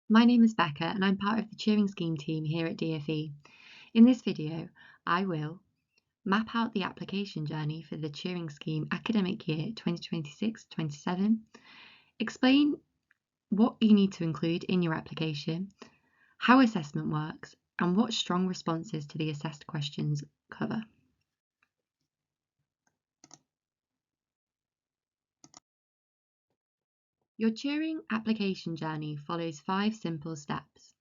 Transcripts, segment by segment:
My name is Becca and I'm part of the Turing Scheme team here at DFE. In this video, I will map out the application journey for the Turing Scheme academic year 2026-27, explain what you need to include in your application, how assessment works, and what strong responses to the assessed questions cover. Your Turing application journey follows 5 simple steps.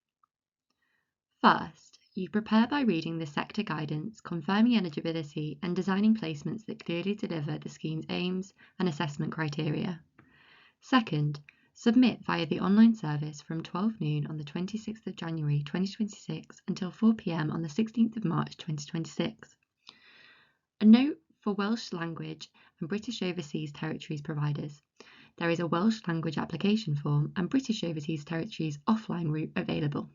First, you prepare by reading the sector guidance, confirming eligibility, and designing placements that clearly deliver the scheme's aims and assessment criteria. Second, submit via the online service from 12 noon on the 26th of January 2026 until 4 p.m. on the 16th of March 2026. A note for Welsh language and British Overseas Territories providers. There is a Welsh language application form and British Overseas Territories offline route available.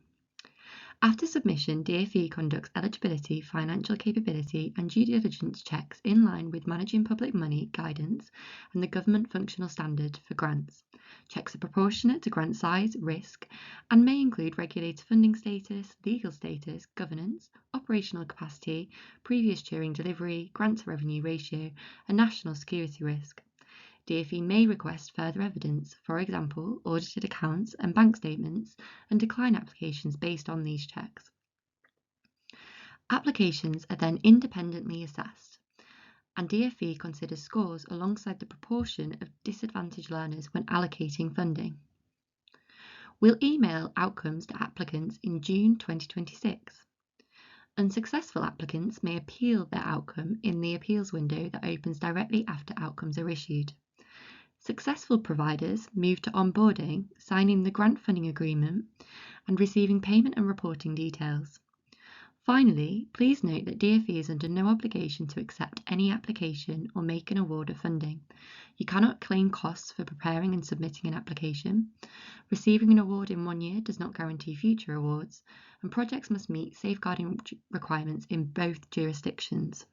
After submission, DFE conducts eligibility, financial capability, and due diligence checks in line with managing public money guidance and the government functional standard for grants. Checks are proportionate to grant size, risk, and may include regulator funding status, legal status, governance, operational capacity, previous Turing delivery, grant to revenue ratio, and national security risk. DFE may request further evidence, for example, audited accounts and bank statements, and decline applications based on these checks. Applications are then independently assessed, and DFE considers scores alongside the proportion of disadvantaged learners when allocating funding. We'll email outcomes to applicants in June 2026. Unsuccessful applicants may appeal their outcome in the appeals window that opens directly after outcomes are issued. Successful providers move to onboarding, signing the grant funding agreement, and receiving payment and reporting details. Finally, please note that DFE is under no obligation to accept any application or make an award of funding. You cannot claim costs for preparing and submitting an application. Receiving an award in 1 year does not guarantee future awards, and projects must meet safeguarding requirements in both jurisdictions.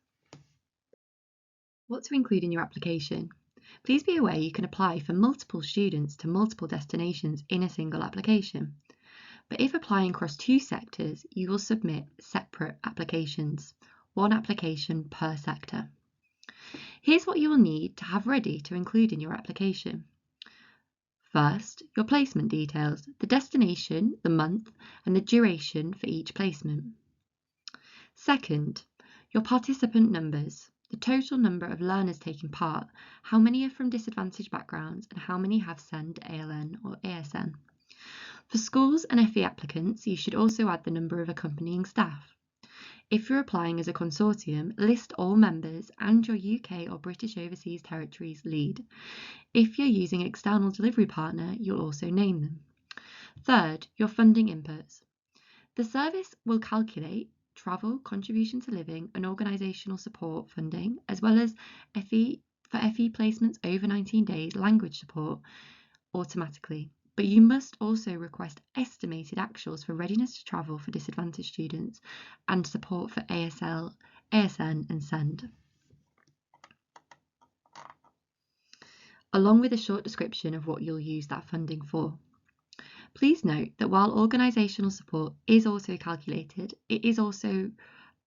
What to include in your application? Please be aware you can apply for multiple students to multiple destinations in a single application. But if applying across 2 sectors, you will submit separate applications, 1 application per sector. Here's what you will need to have ready to include in your application. First, your placement details, the destination, the month, and the duration for each placement. Second, your participant numbers, the total number of learners taking part, how many are from disadvantaged backgrounds, and how many have SEND, ALN, or ASN. For schools and FE applicants, you should also add the number of accompanying staff. If you're applying as a consortium, list all members and your UK or British Overseas Territories lead. If you're using an external delivery partner, you'll also name them. Third, your funding inputs. The service will calculate travel, contribution to living, and organisational support funding, as well as FE placements over 19 days language support automatically. But you must also request estimated actuals for readiness to travel for disadvantaged students and support for ASL, ASN, and SEND, along with a short description of what you'll use that funding for. Please note that while organisational support is also calculated, it is also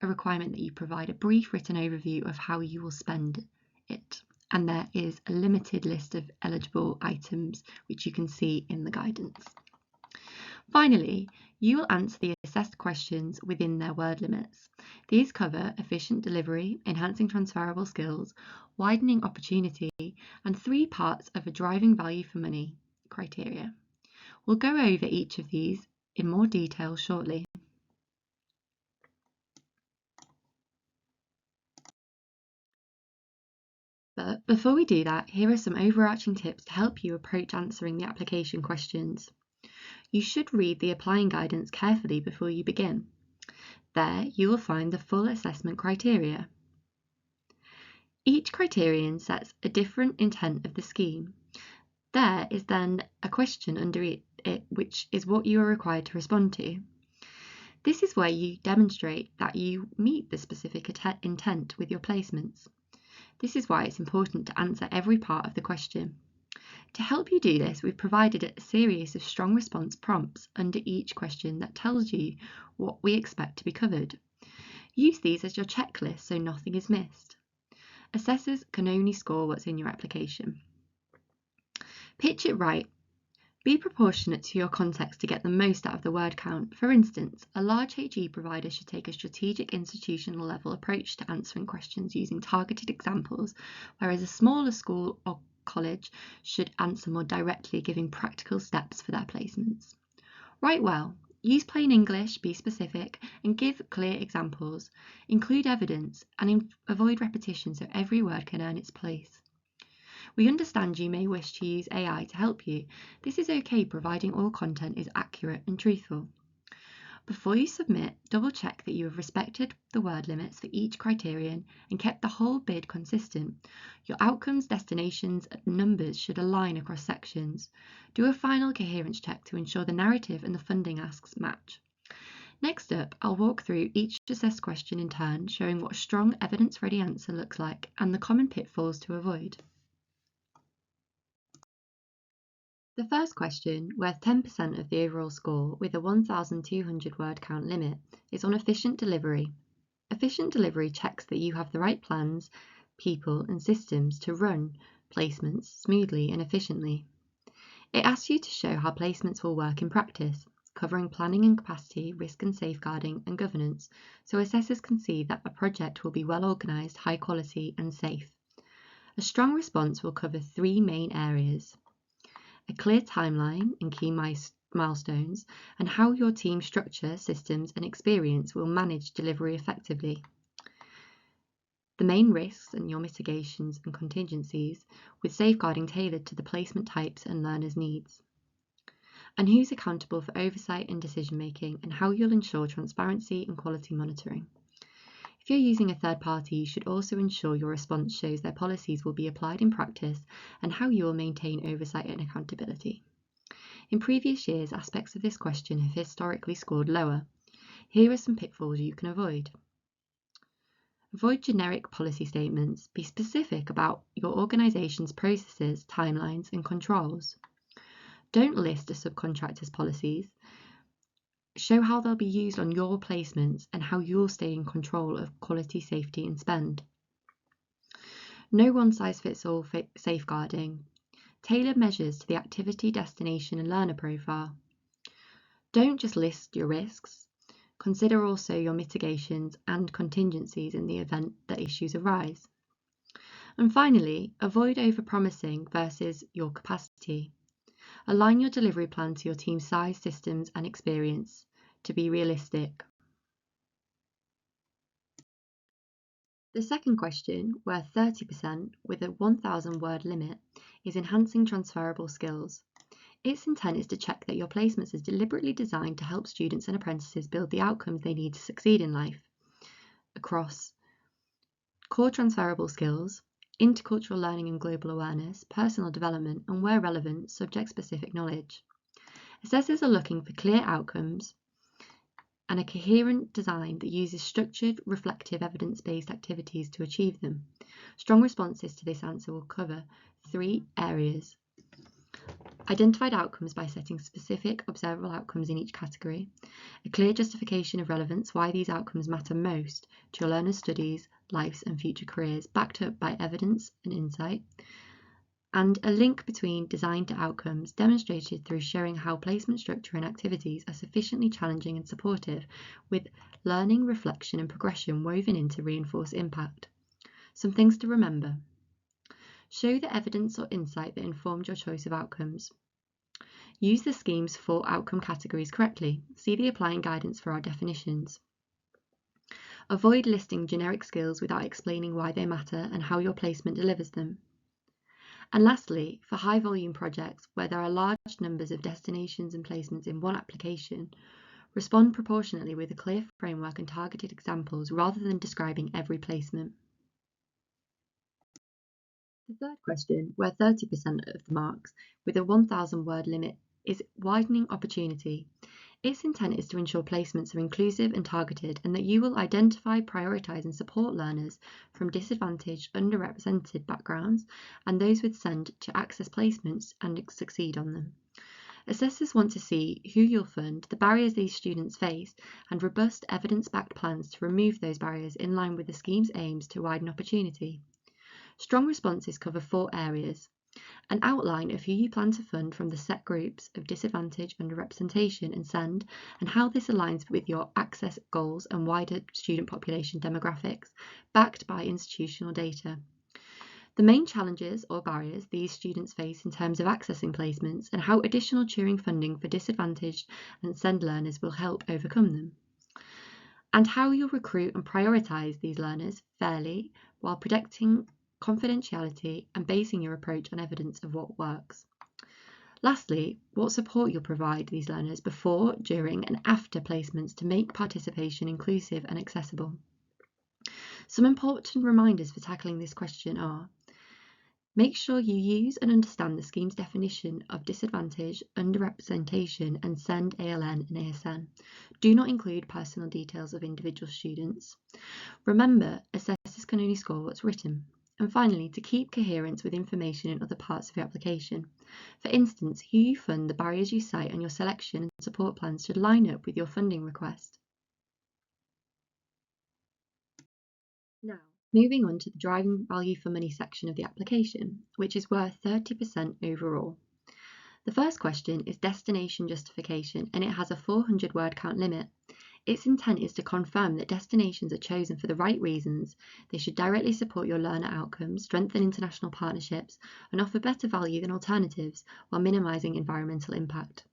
a requirement that you provide a brief written overview of how you will spend it, and there is a limited list of eligible items which you can see in the guidance. Finally, you will answer the assessed questions within their word limits. These cover efficient delivery, enhancing transferable skills, widening opportunity, and 3 parts of a driving value for money criteria. We'll go over each of these in more detail shortly. But before we do that, here are some overarching tips to help you approach answering the application questions. You should read the applying guidance carefully before you begin. There you will find the full assessment criteria. Each criterion sets a different intent of the scheme. There is then a question under it, which is what you are required to respond to. This is where you demonstrate that you meet the specific intent with your placements. This is why it's important to answer every part of the question. To help you do this, we've provided a series of strong response prompts under each question that tells you what we expect to be covered. Use these as your checklist so nothing is missed. Assessors can only score what's in your application. Pitch it right. Be proportionate to your context to get the most out of the word count. For instance, a large HE provider should take a strategic institutional level approach to answering questions using targeted examples, whereas a smaller school or college should answer more directly, giving practical steps for their placements. Write well. Use plain English, be specific, and give clear examples. Include evidence and avoid repetition so every word can earn its place. We understand you may wish to use AI to help you. This is okay providing all content is accurate and truthful. Before you submit, double check that you have respected the word limits for each criterion and kept the whole bid consistent. Your outcomes, destinations, and numbers should align across sections. Do a final coherence check to ensure the narrative and the funding asks match. Next up, I'll walk through each assessed question in turn, showing what a strong evidence-ready answer looks like and the common pitfalls to avoid. The first question, worth 10% of the overall score with a 1,200 word count limit, is on efficient delivery. Efficient delivery checks that you have the right plans, people, and systems to run placements smoothly and efficiently. It asks you to show how placements will work in practice, covering planning and capacity, risk and safeguarding, and governance, so assessors can see that a project will be well organised, high quality, and safe. A strong response will cover three main areas: a clear timeline and key milestones, and how your team structure, systems, and experience will manage delivery effectively. The main risks and your mitigations and contingencies, with safeguarding tailored to the placement types and learners' needs. And who's accountable for oversight and decision making, and how you'll ensure transparency and quality monitoring. If you're using a third party, you should also ensure your response shows their policies will be applied in practice and how you will maintain oversight and accountability. In previous years, aspects of this question have historically scored lower. Here are some pitfalls you can avoid. Avoid generic policy statements. Be specific about your organisation's processes, timelines, and controls. Don't list a subcontractor's policies. Show how they'll be used on your placements and how you'll stay in control of quality, safety, and spend. No one-size-fits-all safeguarding. Tailor measures to the activity, destination, and learner profile. Don't just list your risks. Consider also your mitigations and contingencies in the event that issues arise. And finally, avoid over-promising versus your capacity. Align your delivery plan to your team's size, systems, and experience to be realistic. The second question, worth 30% with a 1,000 word limit, is enhancing transferable skills. Its intent is to check that your placements are deliberately designed to help students and apprentices build the outcomes they need to succeed in life across core transferable skills, intercultural learning and global awareness, personal development, and where relevant, subject-specific knowledge. Assessors are looking for clear outcomes and a coherent design that uses structured, reflective, evidence-based activities to achieve them. Strong responses to this answer will cover three areas: identified outcomes by setting specific observable outcomes in each category, a clear justification of relevance, why these outcomes matter most to your learners' studies, lives and future careers, backed up by evidence and insight, and a link between design to outcomes demonstrated through showing how placement structure and activities are sufficiently challenging and supportive, with learning, reflection and progression woven in to reinforce impact. Some things to remember. Show the evidence or insight that informed your choice of outcomes. Use the scheme's 4 outcome categories correctly. See the applying guidance for our definitions. Avoid listing generic skills without explaining why they matter and how your placement delivers them. And lastly, for high volume projects where there are large numbers of destinations and placements in one application, respond proportionately with a clear framework and targeted examples rather than describing every placement. The third question, where 30% of the marks with a 1,000 word limit, is widening opportunity. Its intent is to ensure placements are inclusive and targeted, and that you will identify, prioritise and support learners from disadvantaged, underrepresented backgrounds and those with SEND to access placements and succeed on them. Assessors want to see who you'll fund, the barriers these students face, and robust evidence-backed plans to remove those barriers in line with the scheme's aims to widen opportunity. Strong responses cover 4 areas: an outline of who you plan to fund from the set groups of disadvantage, underrepresentation and SEND, and how this aligns with your access goals and wider student population demographics, backed by institutional data. The main challenges or barriers these students face in terms of accessing placements, and how additional Turing funding for disadvantaged and SEND learners will help overcome them. And how you'll recruit and prioritise these learners fairly while protecting confidentiality and basing your approach on evidence of what works. Lastly, what support you'll provide these learners before, during and after placements to make participation inclusive and accessible. Some important reminders for tackling this question are: make sure you use and understand the scheme's definition of disadvantage, underrepresentation and SEND, ALN and ASN. Do not include personal details of individual students. Remember, assessors can only score what's written. And finally, to keep coherence with information in other parts of your application. For instance, who you fund, the barriers you cite and your selection and support plans should line up with your funding request. Now, moving on to the driving value for money section of the application, which is worth 30% overall. The first question is destination justification, and it has a 400 word count limit. Its intent is to confirm that destinations are chosen for the right reasons, they should directly support your learner outcomes, strengthen international partnerships, and offer better value than alternatives while minimising environmental impact.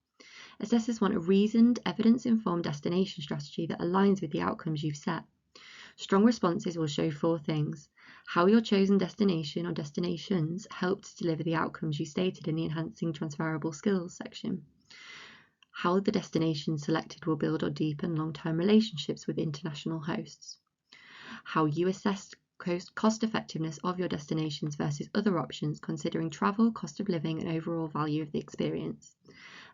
Assessors want a reasoned, evidence-informed destination strategy that aligns with the outcomes you've set. Strong responses will show 4 things: how your chosen destination or destinations help to deliver the outcomes you stated in the Enhancing Transferable Skills section; how the destination selected will build or deepen long-term relationships with international hosts; how you assessed cost effectiveness of your destinations versus other options, considering travel, cost of living and overall value of the experience;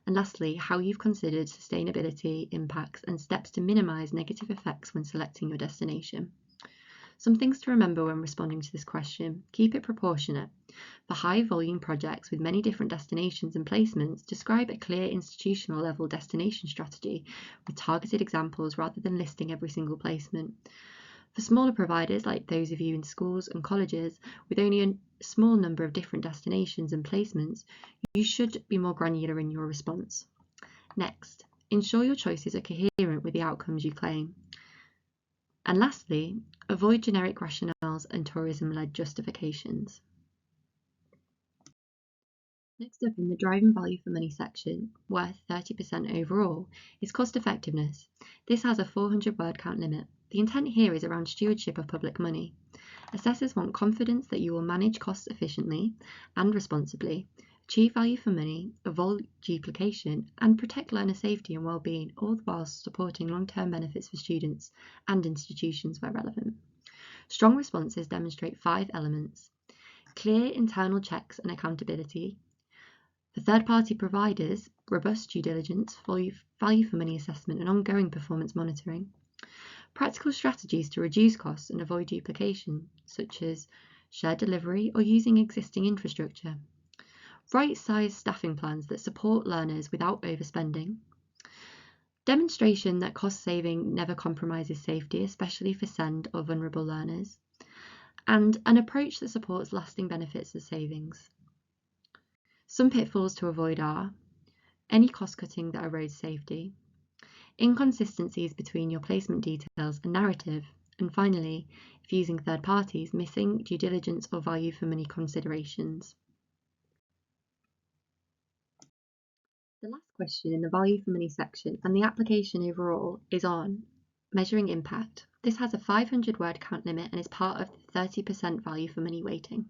and lastly, how you've considered sustainability impacts and steps to minimise negative effects when selecting your destination. Some things to remember when responding to this question: keep it proportionate. For high volume projects with many different destinations and placements, describe a clear institutional level destination strategy with targeted examples rather than listing every single placement. For smaller providers, like those of you in schools and colleges with only a small number of different destinations and placements, you should be more granular in your response. Next, ensure your choices are coherent with the outcomes you claim. And lastly, avoid generic rationales and tourism-led justifications. Next up in the driving value for money section, worth 30% overall, is cost effectiveness. This has a 400 word count limit. The intent here is around stewardship of public money. Assessors want confidence that you will manage costs efficiently and responsibly, achieve value for money, avoid duplication, and protect learner safety and well-being, all whilst supporting long-term benefits for students and institutions where relevant. Strong responses demonstrate 5 elements: clear internal checks and accountability. For third-party providers, robust due diligence, value for money assessment and ongoing performance monitoring. Practical strategies to reduce costs and avoid duplication, such as shared delivery or using existing infrastructure. Right-sized staffing plans that support learners without overspending. Demonstration that cost saving never compromises safety, especially for SEND or vulnerable learners. And an approach that supports lasting benefits of savings. Some pitfalls to avoid are any cost cutting that erodes safety, inconsistencies between your placement details and narrative, and finally, if using third parties, missing due diligence or value for money considerations. The last question in the value for money section and the application overall is on measuring impact. This has a 500 word count limit and is part of the 30% value for money weighting.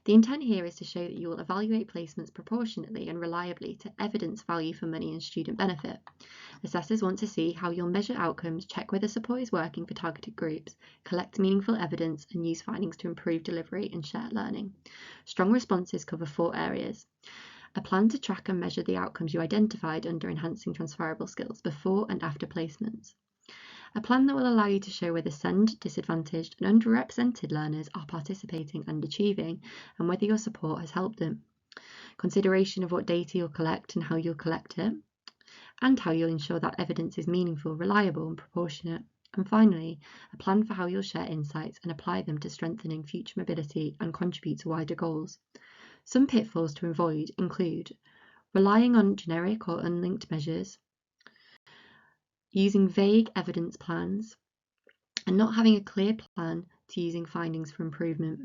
The intent here is to show that you will evaluate placements proportionately and reliably to evidence value for money and student benefit. Assessors want to see how you'll measure outcomes, check whether support is working for targeted groups, collect meaningful evidence, and use findings to improve delivery and share learning. Strong responses cover 4 areas: A plan to track and measure the outcomes you identified under enhancing transferable skills before and after placements. A plan that will allow you to show whether SEND, disadvantaged and underrepresented learners are participating and achieving, and whether your support has helped them. Consideration of what data you'll collect and how you'll collect it, and how you'll ensure that evidence is meaningful, reliable and proportionate. And finally, a plan for how you'll share insights and apply them to strengthening future mobility and contribute to wider goals. Some pitfalls to avoid include relying on generic or unlinked measures, using vague evidence plans, and not having a clear plan to using findings for improvement.